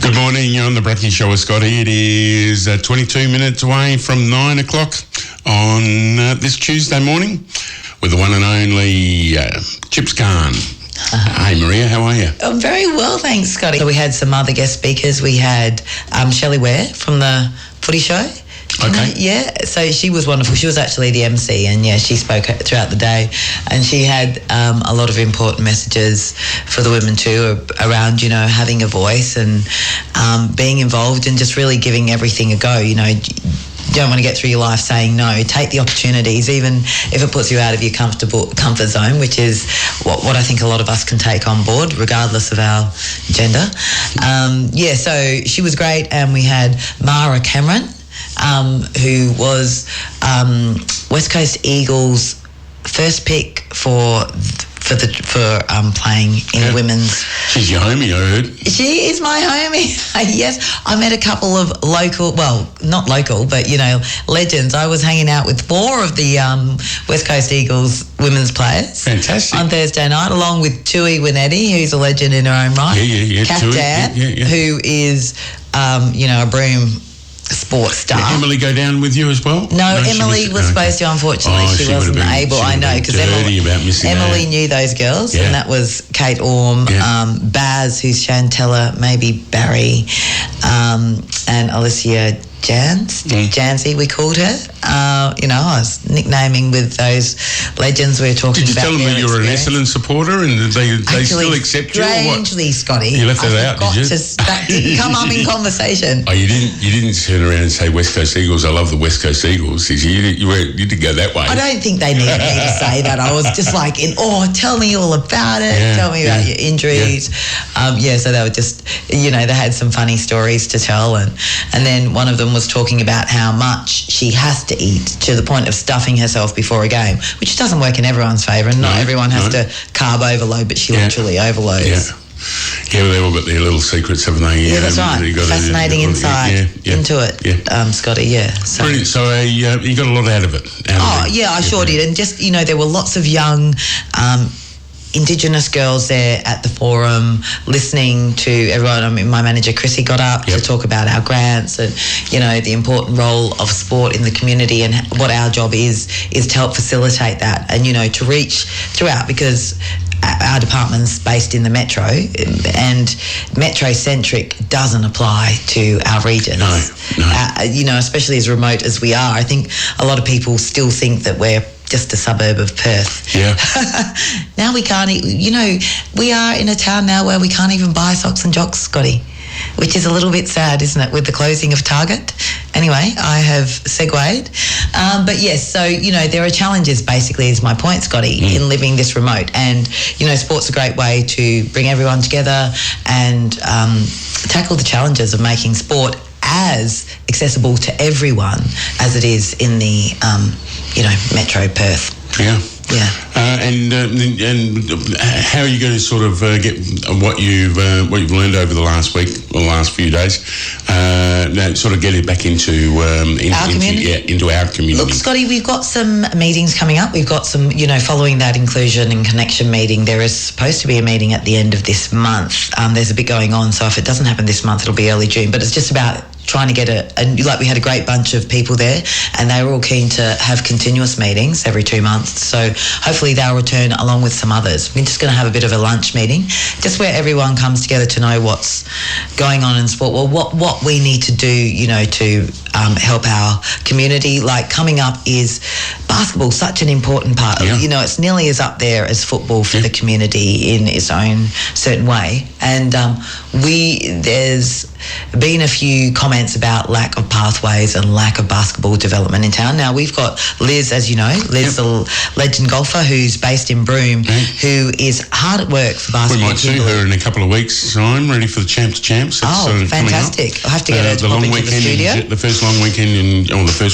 Good morning, you're on the BREKKY Show with Scotty. It is 22 minutes away from 9 o'clock on this Tuesday morning with the one and only Chips Khan. Hey Maria, how are you? I'm very well, thanks, Scotty. So we had some other guest speakers. We had Shelley Ware from the Footy Show. Okay. Yeah, so she was wonderful. She was actually the MC, and she spoke throughout the day, and she had a lot of important messages for the women too around, having a voice and being involved and just really giving everything a go. You don't want to get through your life saying no. Take the opportunities, even if it puts you out of your comfort zone, which is what I think a lot of us can take on board, regardless of our gender. So she was great, and we had Mara Cameron, who was West Coast Eagles' first pick for playing in the women's. She's your homie, I heard. She is my homie. Yes, I met a couple of not local, but legends. I was hanging out with 4 of the West Coast Eagles women's players. Fantastic. On Thursday night, along with Tui Winetti, who's a legend in her own right. Yeah. Kath Tui, Dan, who is a broom sports star. Did Emily go down with you as well? No, Emily was supposed to, unfortunately. She wasn't able. I know, because Emily knew those girls, and that was Kate Orme, Baz, who's Chantella, maybe Barry, and Alicia Janzi, we called her. I was nicknaming with those legends we were talking about. Did you tell them that you were an Essendon supporter and they still accept you? Strangely, Scotty, you left that out, did you? That didn't come up in conversation. Oh, you didn't turn around and say West Coast Eagles. I love the West Coast Eagles. You did go that way. I don't think they needed me to say that. I was just like tell me all about it. Tell me about your injuries. So they were just, they had some funny stories to tell, and then one of them was talking about how much she has to eat to the point of stuffing herself before a game, which doesn't work in everyone's favour, and not everyone has to carb overload, but she literally overloads. Yeah, well, they've all got their little secrets, haven't they? Yeah, that's right. Fascinating insight into it, Scotty, So, brilliant. So you got a lot out of it. I sure did. And just, there were lots of young Indigenous girls there at the forum listening to everyone. I mean, my manager Chrissy got up to talk about our grants and the important role of sport in the community, and what our job is to help facilitate that, and to reach throughout, because our department's based in the metro, and metro-centric doesn't apply to our regions. No. Especially as remote as we are. I think a lot of people still think that we're just a suburb of Perth. Yeah. Now we can't, we are in a town now where we can't even buy socks and jocks, Scotty, which is a little bit sad, isn't it, with the closing of Target? Anyway, I have segued. But yes, so, there are challenges, basically, is my point, Scotty, in living this remote. And, sport's a great way to bring everyone together and tackle the challenges of making sport as accessible to everyone as it is in the, Metro Perth. Yeah. And how are you going to sort of get what you've learned over the last week or the last few days? Sort of get it back into our community. Look, Scotty, we've got some meetings coming up. We've got some, following that inclusion and connection meeting. There is supposed to be a meeting at the end of this month. There's a bit going on, so if it doesn't happen this month, it'll be early June. But it's just about trying to get we had a great bunch of people there, and they were all keen to have continuous meetings every 2 months. So hopefully they'll return along with some others. We're just going to have a bit of a lunch meeting, just where everyone comes together to know what's going on in sport. Well, what we need to do, to help our community. Like, coming up is basketball, such an important part. It's nearly as up there as football for the community in its own certain way. And there's been a few comments about lack of pathways and lack of basketball development in town. Now, we've got Liz, as you know, the legend golfer who's based in Broome, who is hard at work for basketball. We might see her in a couple of weeks' time, ready for the Champs. Fantastic. I'll have to get her to pop into the studio. The first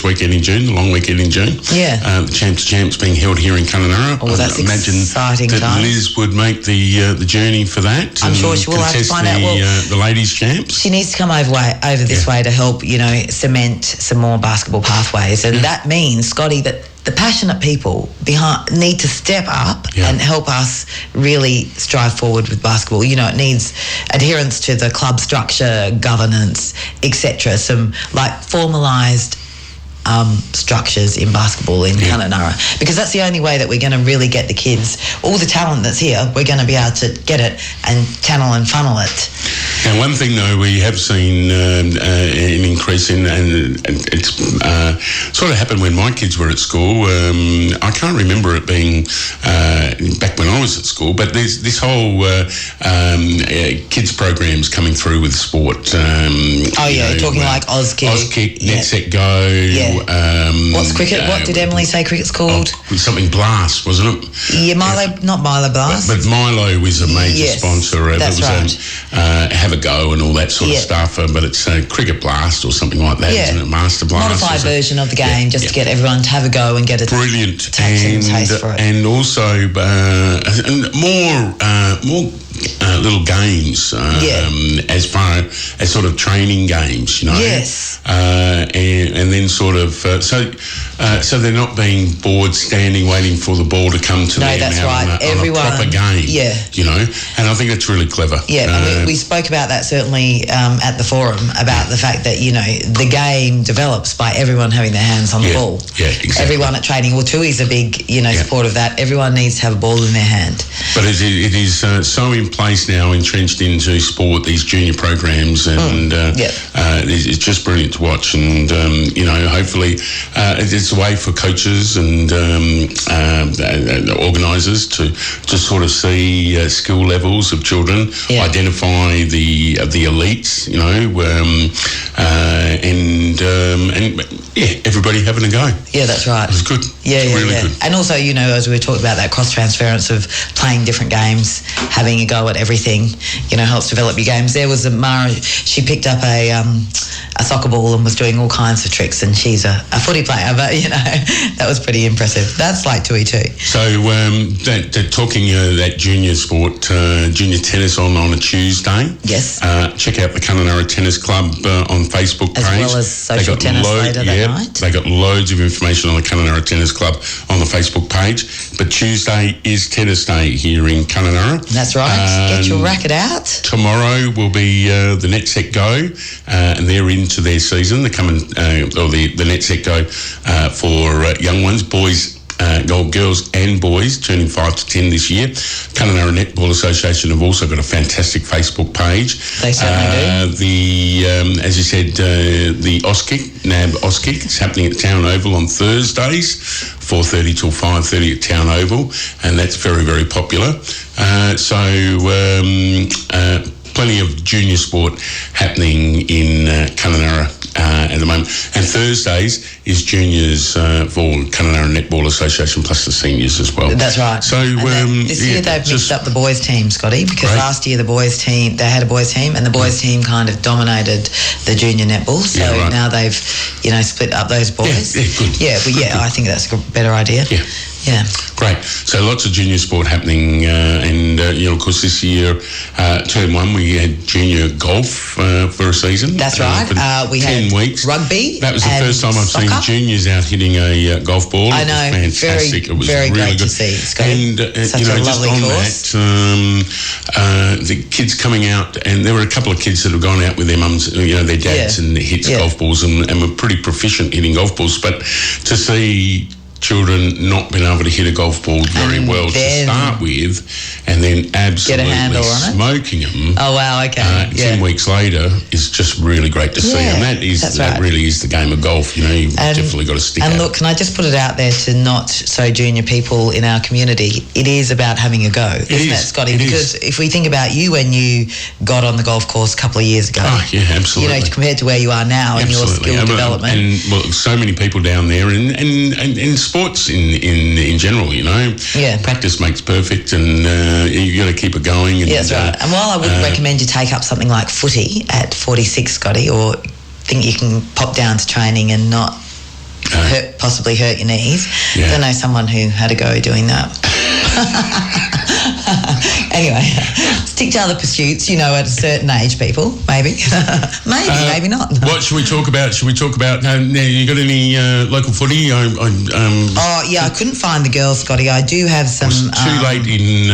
weekend in June, the long weekend in June. Yeah. The Champs being held here in Kununurra. Oh, that's exciting that time. Liz would make the journey for that. I'm sure she will have to find out. The ladies' Champs. She needs to come over this way to help, cement some more basketball pathways. And that means, Scotty, that the passionate people need to step up and help us really strive forward with basketball. You know, it needs adherence to the club structure, governance, etc. Some like formalised structures in basketball in Kununurra, because that's the only way that we're going to really get the kids, all the talent that's here, we're going to be able to get it and channel and funnel it. Now, one thing though, we have seen an increase in, and it's sort of happened when my kids were at school. I can't remember it being back when I was at school, but there's this whole kids programs coming through with sport. You're talking like Auskick, Net Set Go. What's cricket? What did Emily say cricket's called? Something Blast, wasn't it? Yeah, not Milo Blast. But Milo was a major sponsor. That's right. Have a Go and all that sort of stuff. But it's Cricket Blast or something like that, isn't it? Master Blast. Modified version of the game, just to get everyone to have a go and get a brilliant taste for it. And also more little games as far as sort of training games, you know. Yes. And then sort of so they're not being bored standing waiting for the ball to come to them. No, that's right. On a proper game. Yeah. You know, and I think that's really clever. Yeah, and we spoke about that certainly at the forum about the fact that, you know, the game develops by everyone having their hands on the ball. Yeah, exactly. Everyone at training, Tui's a big, support of that. Everyone needs to have a ball in their hand. But it is so in place now, entrenched into sport, these junior programs, and it's just brilliant to watch. And hopefully it's a way for coaches and organisers to sort of see skill levels of children, identify the elites, and everybody having a go. Yeah, that's right. It was good. Really good. And also, as we were talking about that cross transference of playing different games, having a go at everything, helps develop your games. There was Mara, she picked up a soccer ball and was doing all kinds of tricks, and she's a footy player, but that was pretty impressive. That's like Tui too. So talking that junior sport, junior tennis on a Tuesday. Yes. Check out the Kununurra Tennis Club on Facebook page. As well as social tennis later that night. They got loads of information on the Kununurra Tennis Club on the Facebook page. But Tuesday is Tennis Day here in Kununurra. That's right. Get your racket out. Tomorrow will be the Net Set Go, and they're into their season. They're coming, or the Net Set Go for young ones, boys, girls and boys, turning 5 to 10 this year. Kununurra Netball Association have also got a fantastic Facebook page. They certainly do. As you said, the Auskick, NAB Auskick, is happening at Town Oval on Thursdays, 4:30 till 5:30 at Town Oval, and that's very, very popular. Plenty of junior sport happening in Kununurra at the moment. And Thursdays is juniors for Kununurra Netball Association plus the seniors as well. That's right. So this year they've mixed up the boys team, Scotty, because last year the boys team, they had a boys team, and the boys team kind of dominated the junior netball. So now they've, split up those boys. Yeah, good. I think that's a better idea. Yeah. Great. So lots of junior sport happening, and of course this year, term 1, we had junior golf for a season. That's right. We 10 had weeks. Rugby. That was the first time I've seen juniors out hitting a golf ball. I know. It was fantastic. It was very really great good to see. And such a just lovely on course. that, the kids coming out, and there were a couple of kids that have gone out with their mums, their dads, and hit golf balls, and were pretty proficient hitting golf balls. But to see children not being able to hit a golf ball very well to start with, and then absolutely smoking them. Oh wow! Okay. 10 weeks later is just really great to see, and that really is the game of golf. You've definitely got to stick. And look, can I just put it out there to not so junior people in our community? It is about having a go, isn't it, Scotty? Because if we think about you when you got on the golf course a couple of years ago, absolutely. Compared to where you are now and your skill development, and so many people down there, and sports in general, practice makes perfect, and you got to keep it going. And, that's right. And while I wouldn't recommend you take up something like footy at 46, Scotty, or think you can pop down to training and not possibly hurt your knees, I know someone who had a go doing that. Anyway, stick to other pursuits, at a certain age, people. Maybe. Maybe not. What should we talk about? You got any local footy? I couldn't find the girls, Scotty. I do have some... too late in...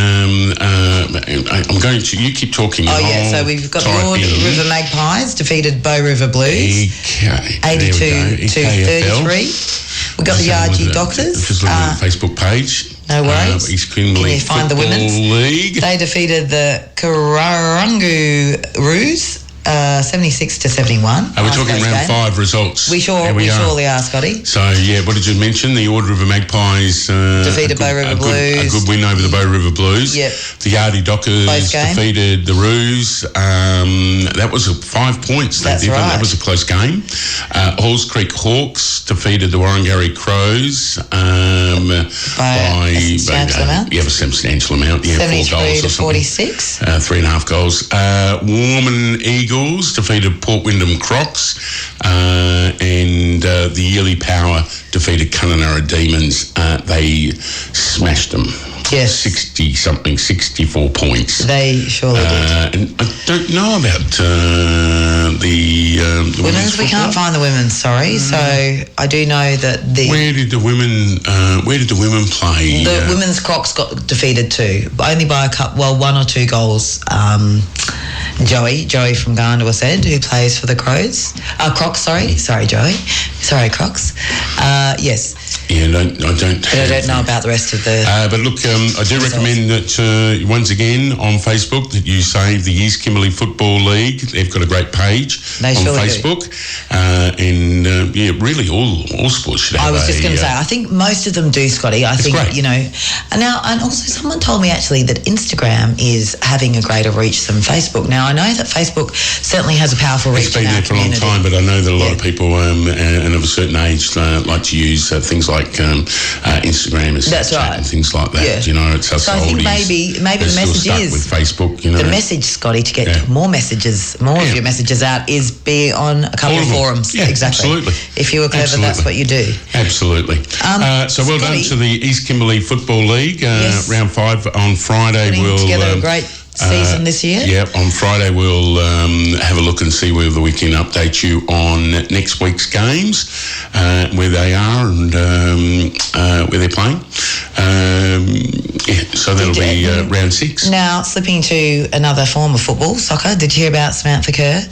I'm going to... You keep talking. So we've got the Ord River Magpies defeated Bow River Blues. 82 to 33. We got the Yargi Doctors. Just looking at the Facebook page. No worries. East Kimberley Can you find the women's League? They defeated the Kurrarungu Roos 76 to 71. We're talking round 5 results. We surely are, Scotty. So, what did you mention? The Ord River Magpies defeated Bow River Blues. A good win over the Bow River Blues. Yep. The Yardi Dockers defeated the Roos. That was 5 points. That's right. That was a close game. Halls Creek Hawks defeated the Warrangary Crows by a substantial amount. Yeah, a substantial amount. Yeah, 4 goals or something. 46. 3.5 goals. Warman Eagles defeated Port Wyndham Crocs, and the Yearly Power defeated Kununurra Demons. They smashed them. Yes. 64 points. They surely did. And I don't know about the women's We can't find the women's, sorry. So I do know that Where did the women play? The women's Crocs got defeated too, but only by 1 or 2 goals. Joey from Gandua said, who plays for the Crows. Crocs, sorry, Joey. Sorry, Crocs. Yes. Yeah, I don't know about the rest of the... but look, I do recommend that, once again, on Facebook, that you save the East Kimberley Football League. They've got a great page on Facebook. Really all sports should have I was just going to say, I think most of them do, Scotty. I think, great. And also someone told me actually that Instagram is having a greater reach than Facebook. Now, I know that Facebook certainly has a powerful reach. It's been there for a long time, but I know that a lot of people and of a certain age like to use things like Instagram and Snapchat and things like that. Yeah. It's us oldies. So I think maybe the message is with Facebook. The message, Scotty, to get more messages, more of your messages out, is be on a couple of forums. Yeah, exactly. Absolutely. If you were clever, that's what you do. Absolutely. So well done to the East Kimberley Football League. Round 5 on Friday. Putting together a great season this year. Yeah, on Friday we'll have a look and see whether we can update you on next week's games, where they are and where they're playing. So that'll be round 6. Now, slipping to another form of football, soccer. Did you hear about Samantha Kerr?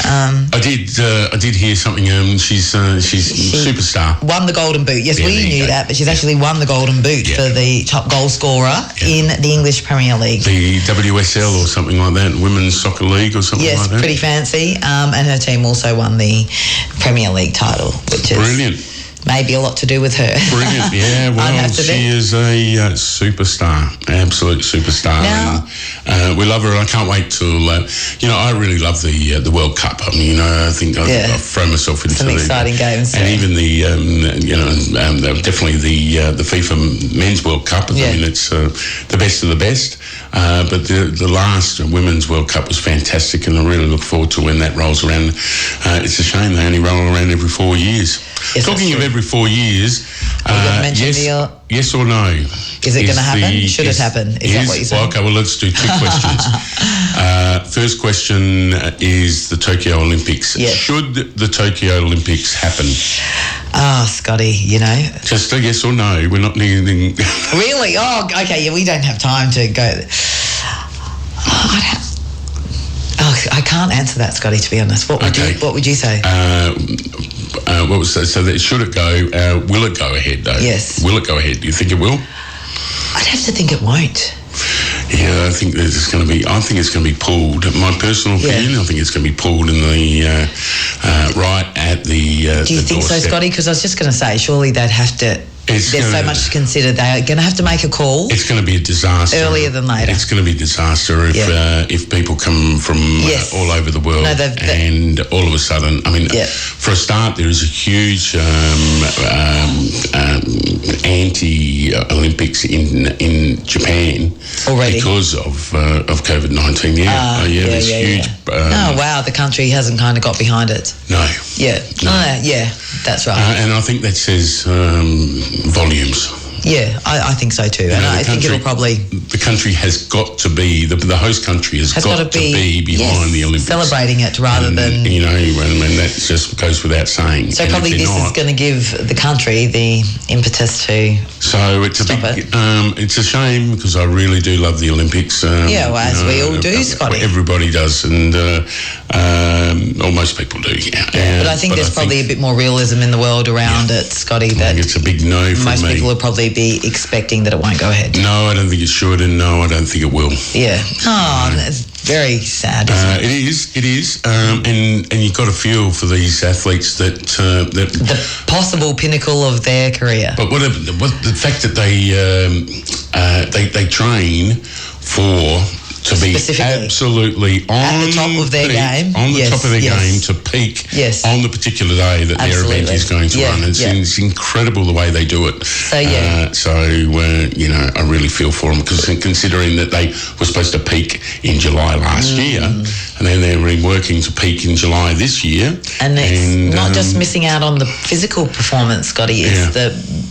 I did hear something. She's a superstar. Won the Golden Boot. Yes, we knew that, but she's actually won the Golden Boot for the top goal scorer in the English Premier League. The WSL or something like that, Women's Soccer League or something like that. Yes, pretty fancy. And her team also won the Premier League title, which is brilliant. Maybe a lot to do with her. Brilliant, yeah. Well, she is a superstar, absolute superstar. Now, and, we love her. I can't wait till, I really love the World Cup. I mean, I think I've thrown myself into some exciting games. And even definitely the FIFA Men's World Cup. I mean, it's the best of the best. But the last Women's World Cup was fantastic, and I really look forward to when that rolls around. It's a shame they only roll around every 4 years. Yes, talking of every 4 years, yes or no? Is it going to happen? Should it happen? Is that what you're saying? Okay, well, let's do 2 questions. First question is the Tokyo Olympics. Yes. Should the Tokyo Olympics happen? Scotty, Just a yes or no. We're not needing... Really? Oh, okay, we don't have time to go... I can't answer that, Scotty, to be honest. What would you say? What was that? So should it go? Will it go ahead, though? Yes. Will it go ahead? Do you think it will? I'd have to think it won't. Yeah, I think it's going to be pulled. My personal opinion, I think it's going to be pulled in the right at the. Do you think so, Scotty? Because I was just going to say, surely they'd have to. There's so much to consider. They're going to have to make a call. It's going to be a disaster. Earlier than later. It's going to be a disaster if people come from all over the world and all of a sudden, I mean, for a start, there is a huge anti-Olympics in Japan already because of COVID-19. There's huge. Oh wow, the country hasn't kind of got behind it. No. Yeah. No. That's right. And I think that says volumes. Yeah, I think so too. And I think it'll probably... The country has got to be, the host country has got to be behind the Olympics. Celebrating it rather than... You know, and that just goes without saying. So probably this is going to give the country the impetus to it's a shame because I really do love the Olympics. As we all do, Scotty. Everybody does, and most people do, but I think there's probably a bit more realism in the world around it, Scotty, that it's a big no from most people will probably be expecting that it won't go ahead. No, I don't think it should, and no, I don't think it will. Yeah. Oh, that's very sad, isn't it? It is. And you've got to feel for these athletes that the possible pinnacle of their career. But what the fact that they train to be absolutely at the top of their game. On the top of their game to peak on the particular day that their event is going to run. It's incredible the way they do it. So, I really feel for them because considering that they were supposed to peak in July last year and then they're working to peak in July this year. And it's not just missing out on the physical performance, Scotty, it's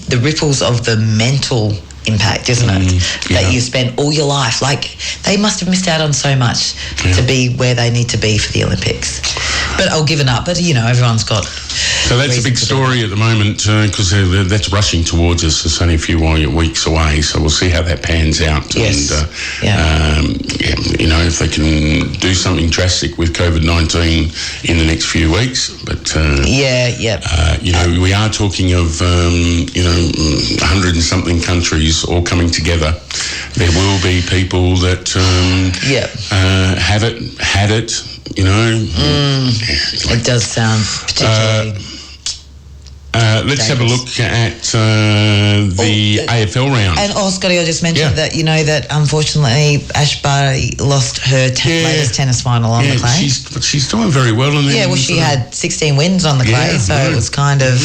the ripples of the mental impact, isn't it? That you spent all your life. Like, they must have missed out on so much to be where they need to be for the Olympics. But I'll give it up. But, everyone's got... So that's a big story at the moment because that's rushing towards us. It's only a few weeks away, so we'll see how that pans out. Yes. And, if they can do something drastic with COVID-19 in the next few weeks. But, we are talking of, 100 and something countries all coming together. There will be people that had it. It does sound particularly... let's have a look at the AFL round. And Scotty, I just mentioned that, that unfortunately Ash Barty lost her latest tennis final on the clay. She's doing very well in there. She had 16 wins on the clay, so it was kind of...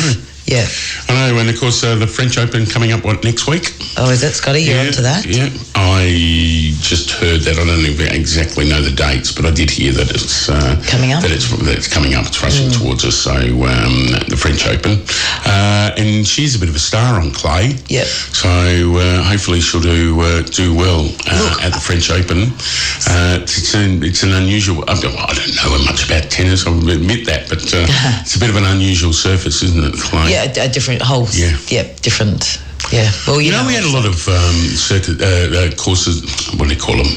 Yeah. I know, and of course the French Open coming up, next week? Oh, is it, Scotty? You're onto that? Yeah, I just heard that. I don't exactly know the dates, but I did hear that it's coming up. That it's coming up. It's rushing towards us. So the French Open, and she's a bit of a star on clay. Yep. So hopefully she'll do well at the French Open. It's an unusual. I don't know much about tennis. I'll admit that, but it's a bit of an unusual surface, isn't it? Clay. Yeah, a different whole. Yeah, different. Yeah. Well, we had a lot of circuit courses. What do you call them?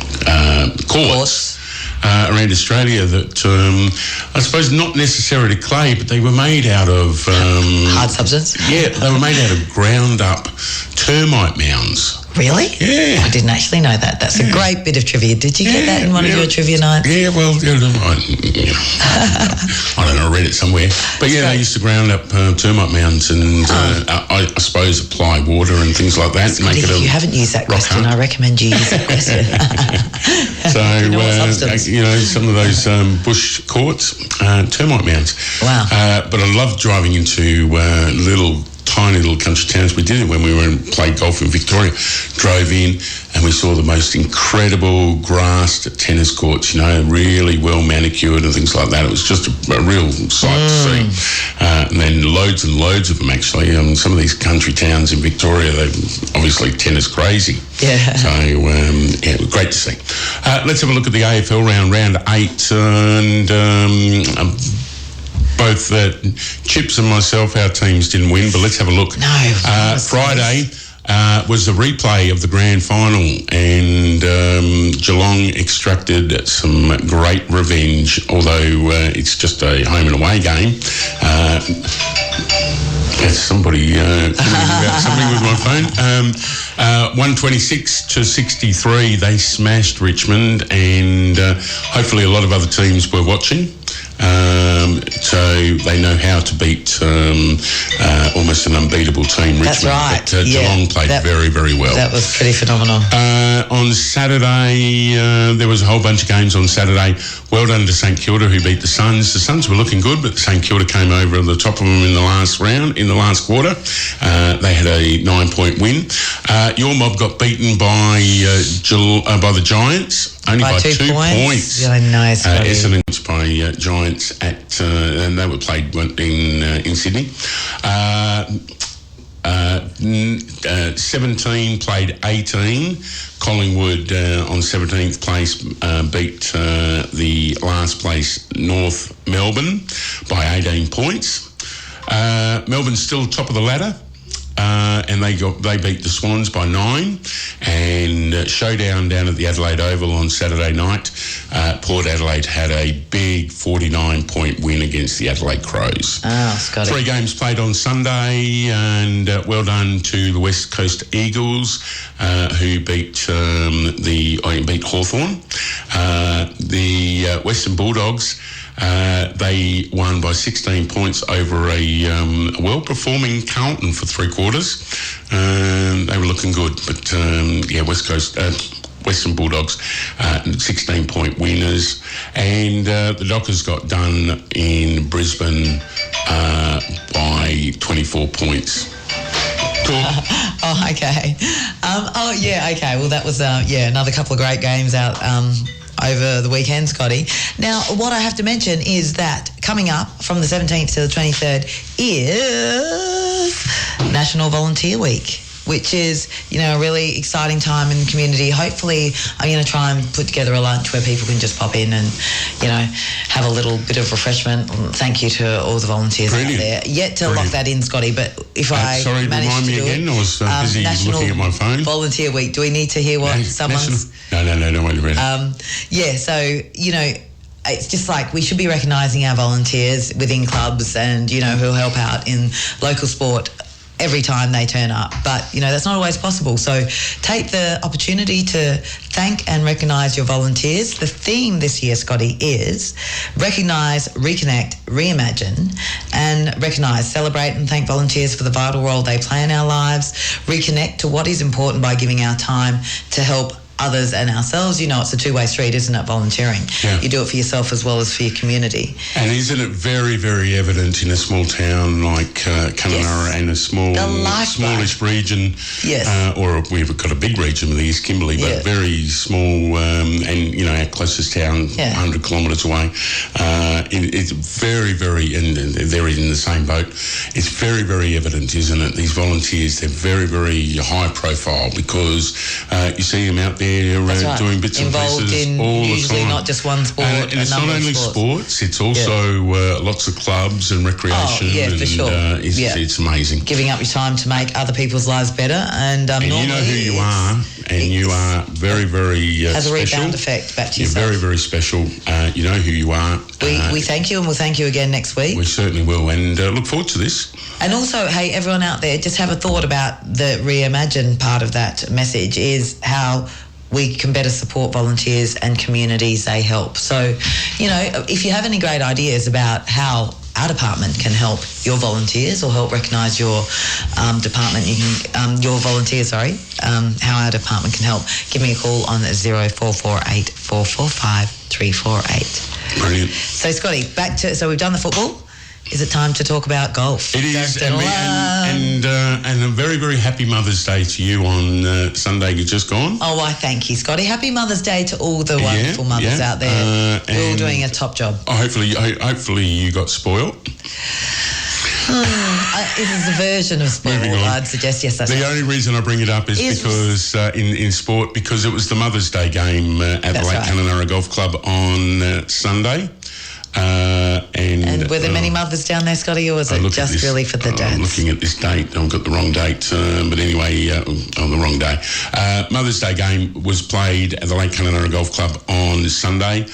Courts. Around Australia that I suppose not necessarily clay, but they were made out of hard substance. Yeah, they were made out of ground up termite mounds. Really? Yeah. I didn't actually know that. That's a great bit of trivia. Did you get that in one of your trivia nights? Yeah, well, I don't know, I read it somewhere. But they used to ground up termite mounds and I suppose apply water and things like that. Make it if you haven't used that question, I recommend you use that question. So, some of those bush courts, termite mounds. Wow. But I love driving into tiny little country towns. We did it when we played golf in Victoria. Drove in and we saw the most incredible grassed tennis courts, really well manicured and things like that. It was just a real sight to see. And then loads and loads of them actually. Some of these country towns in Victoria, they're obviously tennis crazy. Yeah. So, it was great to see. Let's have a look at the AFL round 8 and... both Chips and myself, our teams didn't win, but let's have a look. No. Friday was the replay of the grand final, and Geelong extracted some great revenge, although it's just a home and away game. That's somebody with my phone. 126-63, they smashed Richmond, and hopefully a lot of other teams were watching. So they know how to beat almost an unbeatable team, Richmond. That's right. But Geelong played very, very well. That was pretty phenomenal. On Saturday, there was a whole bunch of games on Saturday. Well done to St Kilda, who beat the Suns. The Suns were looking good, but St Kilda came over the top of them in the last round, in the last quarter. They had a 9-point win. Your mob got beaten by the Giants. Only by 2 points. Yeah, nice. Essendon by Giants and they were played in Sydney. 17 played 18. Collingwood on 17th place beat the last place North Melbourne by 18 points. Melbourne's still top of the ladder. And they beat the Swans by 9, and showdown down at the Adelaide Oval on Saturday night. Port Adelaide had a big 49-point win against the Adelaide Crows. Oh, Scotty. 3 games played on Sunday, and well done to the West Coast Eagles, who beat Hawthorn. The Western Bulldogs. They won by 16 points over a well-performing Carlton for 3 quarters. They were looking good, but West Coast Western Bulldogs 16-point winners, and the Dockers got done in Brisbane by 24 points. Cool. Oh, okay. Okay. Well, that was another couple of great games out over the weekend, Scotty. Now, what I have to mention is that coming up from the 17th to the 23rd is National Volunteer Week, which is, a really exciting time in the community. Hopefully, I'm going to try and put together a lunch where people can just pop in and, have a little bit of refreshment. Thank you to all the volunteers out there. Yet to lock that in, Scotty, but if I manage to do again, it. I was busy looking at my phone. Volunteer Week. Do we need to hear what someone's... No, don't worry about it. It's just like we should be recognising our volunteers within clubs and, who help out in local sport every time they turn up. But, that's not always possible. So take the opportunity to thank and recognise your volunteers. The theme this year, Scotty, is recognise, reconnect, reimagine, and recognise, celebrate and thank volunteers for the vital role they play in our lives, reconnect to what is important by giving our time to help others and ourselves. It's a two-way street, isn't it, volunteering? Yeah. You do it for yourself as well as for your community. And isn't it very, very evident in a small town like Kununurra and a smallish region? Yes. Or we've got a big region with the East Kimberley, but very small, and, our closest town, 100 kilometres away. It's very, very, and they're in the same boat. It's very, very evident, isn't it? These volunteers, they're very, very high profile because you see them out there doing bits involved and pieces in all the usually time. Not just one sport. And it's not only sports, it's also lots of clubs and recreation. Oh, yeah, for sure. It's amazing. Giving up your time to make other people's lives better. And you know who you are, and you are very, very has special. a rebound effect back to You're yourself. very, very special. You know who you are. We thank you, and we'll thank you again next week. We certainly will, and look forward to this. And also, hey, everyone out there, just have a thought about the reimagine part of that message is how we can better support volunteers and communities they help. So, if you have any great ideas about how our department can help your volunteers or help recognise your department, your volunteers, how our department can help, give me a call on 0448 445 348. Brilliant. So, Scotty, so we've done the football. Is it time to talk about golf? It is, and a very, very happy Mother's Day to you on Sunday just gone. Oh, why thank you, Scotty. Happy Mother's Day to all the wonderful mothers out there. We're all doing a top job. Hopefully you got spoiled. It is a version of spoiled, I'd suggest. Yes, that's the only reason I bring it up is because in sport, because it was the Mother's Day game at the Lake Kununurra Golf Club on Sunday. And were there many mothers down there, Scotty, or was it just really for the dads? I'm looking at this date. I've got the wrong date, but anyway, on the wrong day. Mother's Day game was played at the Lake Kununurra Golf Club on Sunday.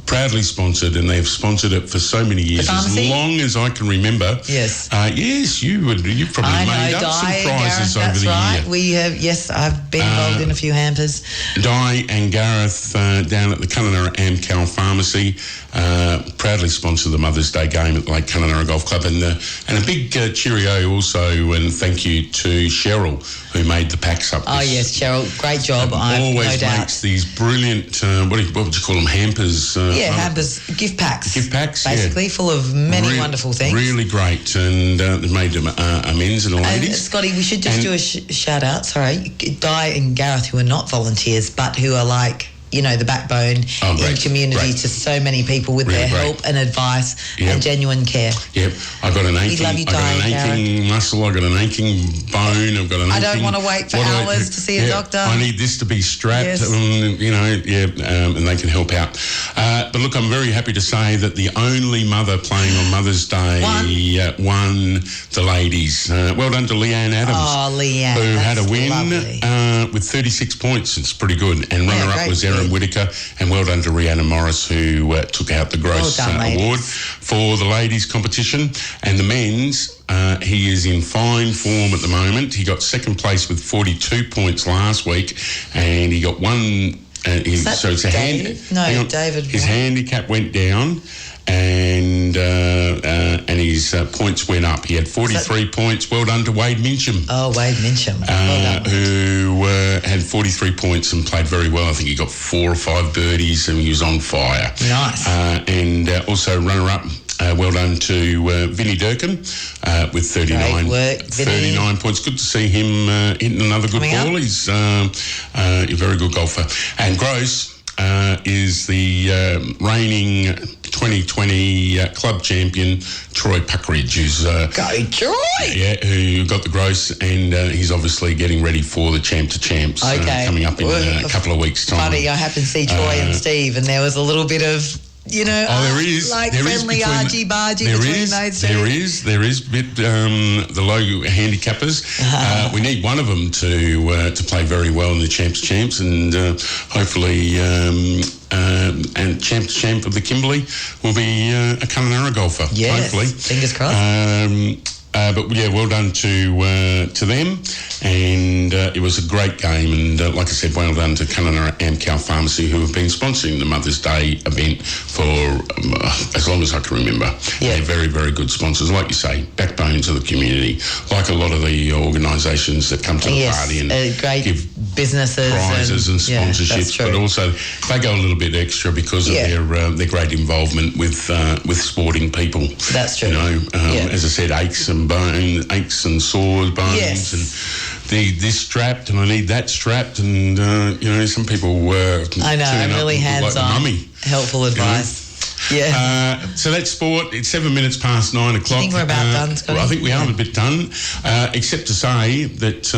Proudly sponsored, and they've sponsored it for so many years, as long as I can remember. Yes. Yes, you probably made up some prizes over the year. We have. Yes, I've been involved in a few hampers. Di and Gareth down at the Kununurra Amcal Pharmacy proudly sponsor the Mother's Day game at the Lake Kununurra Golf Club, and a big cheerio also, and thank you to Cheryl who made the packs up. Oh yes, Cheryl, great job. Always makes these brilliant what would you call them, hampers? Hampers, gift packs. Gift packs, basically full of many wonderful things. Really great, and made them amends and ladies. And Scotty, we should just do a shout out. Sorry, Di and Gareth, who are not volunteers but who are like the backbone in community to so many people with their help and advice and genuine care. Yep. I've got an aching muscle, I've got an aching bone, I've got an aching... I don't want to wait for hours to see a doctor. I need this to be strapped, and they can help out. But look, I'm very happy to say that the only mother playing on Mother's Day won the ladies. Well done to Leanne Adams. Oh, Leanne. Who had a win with 36 points. It's pretty good. And runner-up was Erin Whitaker. And well done to Rihanna Morris, who took out the Gross Award for the ladies' competition. And the men's, he is in fine form at the moment. He got second place with 42 points last week, and he got one... so it's David. His handicap went down, and his points went up. He had 43 points. Well done to Wade Mincham. Oh, Wade Mincham. Well done. Who had 43 points and played very well. I think he got 4 or 5 birdies, and he was on fire. Nice. And also runner-up. Well done to Vinnie Durkin with 39 points. Good to see him hitting another good ball. He's a very good golfer. And Gross is the reigning 2020 club champion, Troy Puckridge, who's... Go Troy! Yeah, who got the Gross, and he's obviously getting ready for the Champ to Champs coming up in a couple of weeks' time. Funny, I happened to see Troy and Steve, and there was a little bit of... there is friendly argy-bargy between those two. There is bit the low handicappers. We need one of them to play very well in the Champs, and hopefully and Champ of the Kimberley will be a Kununurra golfer. Yes, hopefully. Fingers crossed. But yeah, well done to them, and it was a great game. And like I said, well done to Kununurra Amcal Pharmacy, who have been sponsoring the Mother's Day event for as long as I can remember. Yeah. They're very, very good sponsors, like you say, backbone to the community. Like a lot of the organisations that come to the party and give businesses prizes and sponsorships, but also they go a little bit extra because of their great involvement with sporting people. That's true. As I said, aches and sores, bones, and need this strapped, and I need that strapped, and some people I know, really hands-on, like helpful advice. Yeah. So that's sport. It's 7 minutes past 9 o'clock. I think we're about done, Scotty. I think we are a bit done, except to say that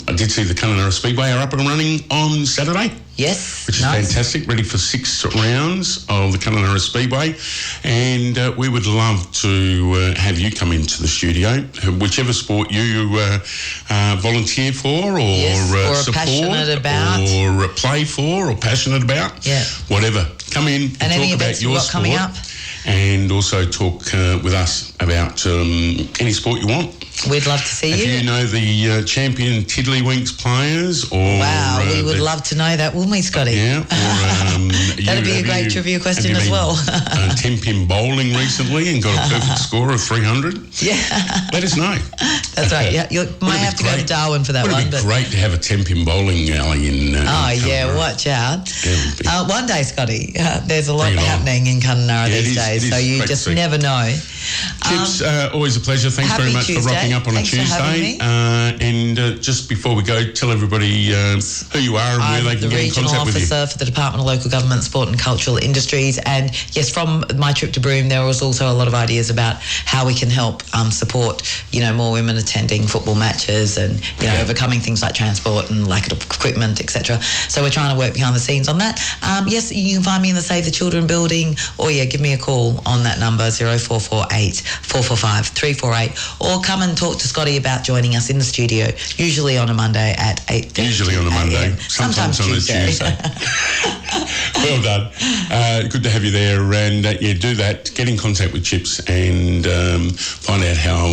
I did see the Kununurra Speedway are up and running on Saturday. Yes. Which is fantastic, ready for 6 rounds of the Kununurra Speedway. And we would love to have you come into the studio, whichever sport you volunteer for or support passionate about. or play for or passionate about. Yeah. Whatever. Come in and talk about your sport. Coming up. And also talk with us about any sport you want. We'd love to see you. If you know the champion Tiddlywinks players or... Wow, we would love to know that, wouldn't we, Scotty? Yeah. That'd be a great trivia question as well. 10-pin bowling recently and got a perfect score of 300? Yeah. Let us know. That's right. Yeah, you might have to go to Darwin for that one. It would be great to have a 10-pin bowling alley in Kununurra. Watch out. One day, Scotty, there's a lot happening in Kununurra these days, so you just never know. Chips, always a pleasure. Thanks very much for rocking up on a Tuesday. And just before we go, tell everybody who you are and where they can get in contact with you. I'm the regional officer for the Department of Local Government, Sport and Cultural Industries. And yes, from my trip to Broome, there was also a lot of ideas about how we can help support, more women attending football matches and, overcoming things like transport and lack of equipment, etc. So we're trying to work behind the scenes on that. Yes, you can find me in the Save the Children building, or give me a call on that number, 0448 445 348, or come and talk to Scotty about joining us in the studio, usually on a Monday at 8:30. Usually on a Monday, sometimes on a Tuesday. Well done. Good to have you there, and do that. Get in contact with Chips and find out how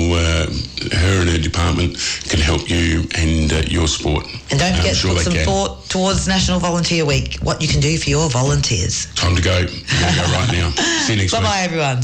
her and her department can help you and your sport. And don't forget to put some thought towards National Volunteer Week, what you can do for your volunteers. Time to go. We're going to go right now. See you next week. Bye-bye, everyone.